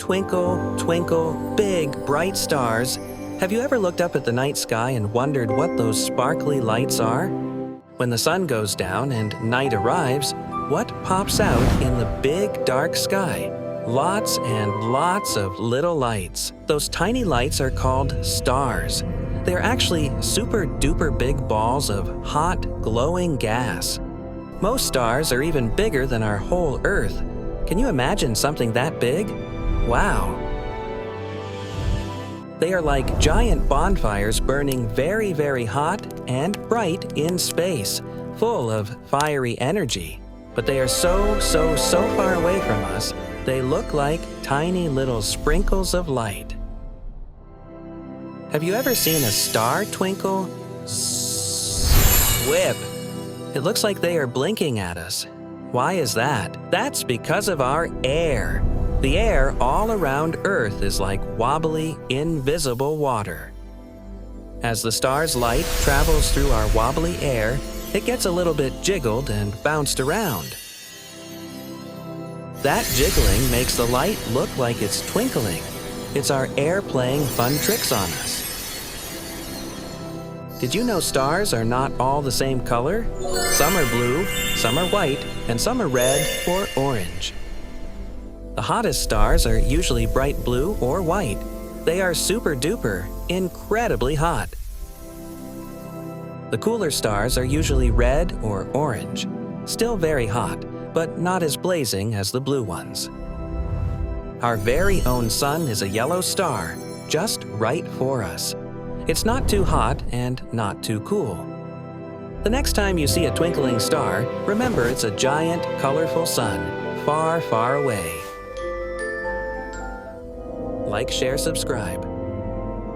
Twinkle, twinkle, big, bright stars. Have you ever looked up at the night sky and wondered what those sparkly lights are? When the sun goes down and night arrives, what pops out in the big, dark sky? Lots and lots of little lights. Those tiny lights are called stars. They're actually super-duper big balls of hot, glowing gas. Most stars are even bigger than our whole Earth. Can you imagine something that big? Wow! They are like giant bonfires burning very, very hot and bright in space, full of fiery energy. But they are so far away from us, they look like tiny little sprinkles of light. Have you ever seen a star twinkle? Whip! It looks like they are blinking at us. Why is that? That's because of our air. The air all around Earth is like wobbly, invisible water. As the star's light travels through our wobbly air, it gets a little bit jiggled and bounced around. That jiggling makes the light look like it's twinkling. It's our air playing fun tricks on us. Did you know stars are not all the same color? Some are blue, some are white, and some are red or orange. The hottest stars are usually bright blue or white. They are super-duper, incredibly hot. The cooler stars are usually red or orange, still very hot, but not as blazing as the blue ones. Our very own sun is a yellow star, just right for us. It's not too hot and not too cool. The next time you see a twinkling star, remember it's a giant, colorful sun, far, far away. Like, share, subscribe.